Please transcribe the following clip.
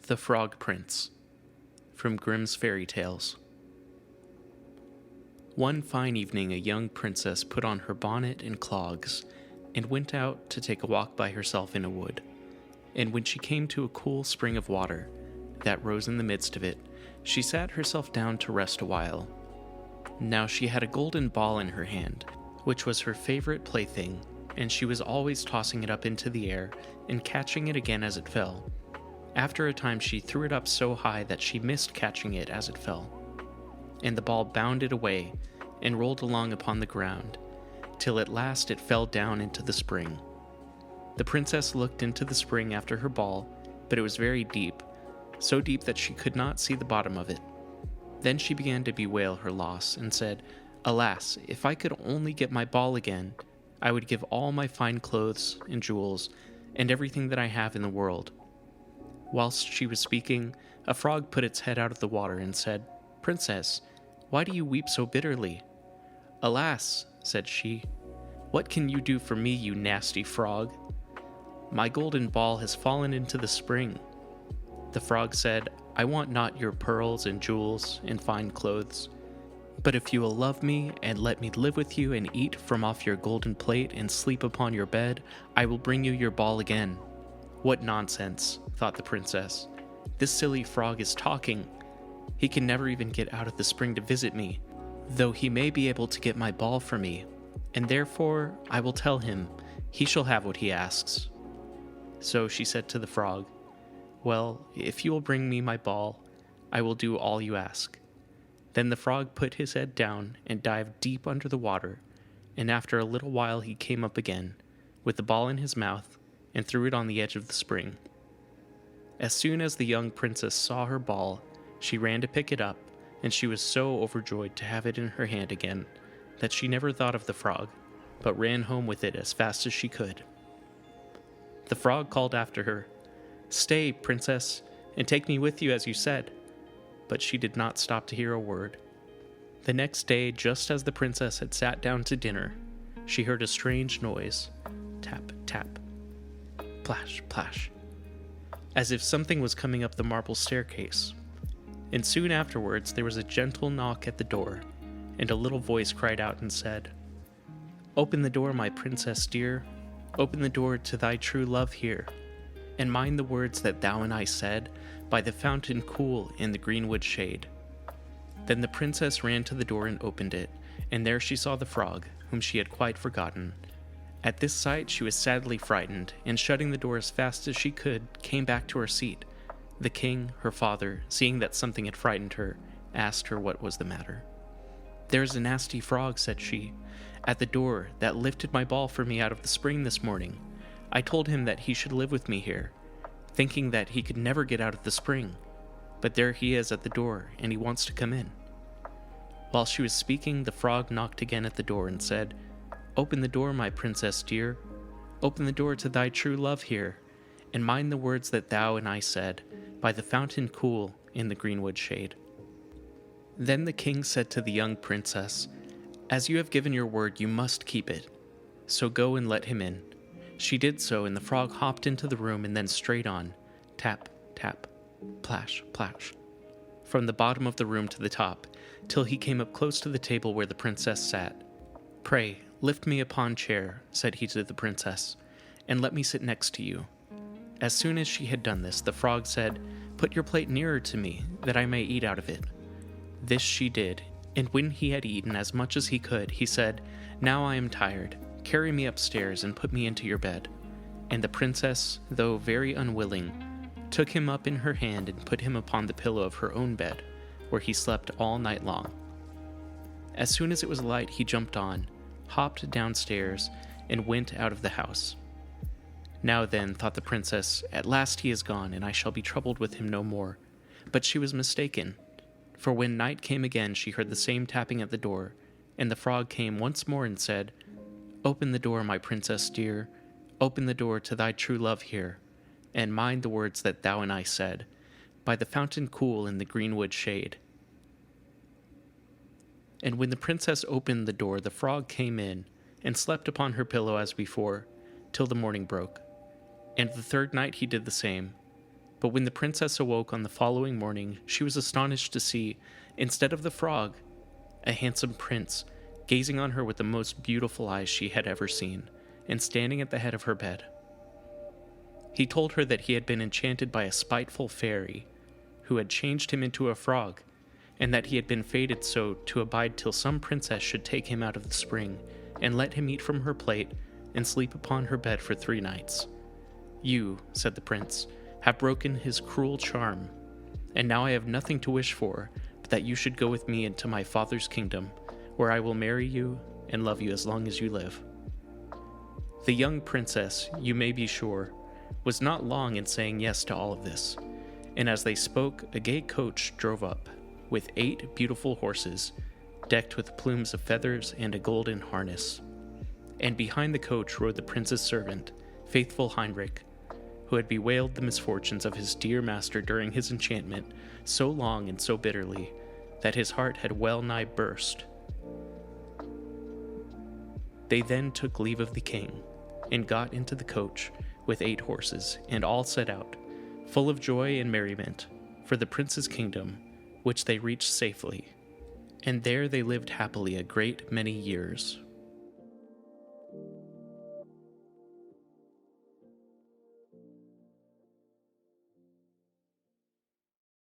The Frog Prince, from Grimm's Fairy Tales. One fine evening a young princess put on her bonnet and clogs and went out to take a walk by herself in a wood. And when she came to a cool spring of water that rose in the midst of it, she sat herself down to rest a while. Now she had a golden ball in her hand, which was her favorite plaything, and she was always tossing it up into the air and catching it again as it fell. After a time she threw it up so high that she missed catching it as it fell, and the ball bounded away and rolled along upon the ground, till at last it fell down into the spring. The princess looked into the spring after her ball, but it was very deep, so deep that she could not see the bottom of it. Then she began to bewail her loss, and said, "Alas, if I could only get my ball again, I would give all my fine clothes and jewels, and everything that I have in the world." Whilst she was speaking, a frog put its head out of the water and said, "Princess, why do you weep so bitterly?" "Alas," said she, "what can you do for me, you nasty frog? My golden ball has fallen into the spring." The frog said, "I want not your pearls and jewels and fine clothes, but if you will love me and let me live with you and eat from off your golden plate and sleep upon your bed, I will bring you your ball again." "What nonsense," thought the princess. "This silly frog is talking. He can never even get out of the spring to visit me, though he may be able to get my ball for me, and therefore I will tell him he shall have what he asks." So she said to the frog, "Well, if you will bring me my ball, I will do all you ask." Then the frog put his head down and dived deep under the water, and after a little while he came up again, with the ball in his mouth, and threw it on the edge of the spring. As soon as the young princess saw her ball, she ran to pick it up, and she was so overjoyed to have it in her hand again that she never thought of the frog, but ran home with it as fast as she could. The frog called after her, "Stay, princess, and take me with you as you said," but she did not stop to hear a word. The next day, just as the princess had sat down to dinner, she heard a strange noise, tap, tap, plash, plash, as if something was coming up the marble staircase. And soon afterwards there was a gentle knock at the door, and a little voice cried out and said, "Open the door, my princess dear, open the door to thy true love here, and mind the words that thou and I said, by the fountain cool in the greenwood shade." Then the princess ran to the door and opened it, and there she saw the frog, whom she had quite forgotten. At this sight she was sadly frightened, and shutting the door as fast as she could, came back to her seat. The king, her father, seeing that something had frightened her, asked her what was the matter. "There is a nasty frog," said she, "at the door that lifted my ball for me out of the spring this morning. I told him that he should live with me here, thinking that he could never get out of the spring. But there he is at the door, and he wants to come in." While she was speaking, the frog knocked again at the door and said, "Open the door, my princess dear. Open the door to thy true love here, and mind the words that thou and I said, by the fountain cool in the greenwood shade." Then the king said to the young princess, "As you have given your word, you must keep it. So go and let him in." She did so, and the frog hopped into the room and then straight on, tap, tap, plash, plash, from the bottom of the room to the top, till he came up close to the table where the princess sat. "Pray, lift me upon chair," said he to the princess, "and let me sit next to you." As soon as she had done this, the frog said, "Put your plate nearer to me, that I may eat out of it." This she did, and when he had eaten as much as he could, he said, "Now I am tired. Carry me upstairs and put me into your bed." And the princess, though very unwilling, took him up in her hand and put him upon the pillow of her own bed, where he slept all night long. As soon as it was light, he jumped on, hopped downstairs, and went out of the house. "Now then," thought the princess, "at last he is gone, and I shall be troubled with him no more." But she was mistaken, for when night came again she heard the same tapping at the door, and the frog came once more and said, "Open the door, my princess dear, open the door to thy true love here, and mind the words that thou and I said, by the fountain cool in the greenwood shade." And when the princess opened the door, the frog came in, and slept upon her pillow as before, till the morning broke. And the third night he did the same. But when the princess awoke on the following morning, she was astonished to see, instead of the frog, a handsome prince, gazing on her with the most beautiful eyes she had ever seen, and standing at the head of her bed. He told her that he had been enchanted by a spiteful fairy, who had changed him into a frog, and that he had been fated so to abide till some princess should take him out of the spring, and let him eat from her plate, and sleep upon her bed for 3 nights. You, said the prince, have broken his cruel charm, and now I have nothing to wish for but that you should go with me into my father's kingdom, where I will marry you and love you as long as you live. The young princess, you may be sure, was not long in saying yes to all of this, and as they spoke, a gay coach drove up, with 8 beautiful horses, decked with plumes of feathers and a golden harness. And behind the coach rode the prince's servant, faithful Heinrich, who had bewailed the misfortunes of his dear master during his enchantment so long and so bitterly that his heart had well nigh burst. They then took leave of the king, and got into the coach with 8 horses, and all set out, full of joy and merriment, for the prince's kingdom, which they reached safely. And there they lived happily a great many years.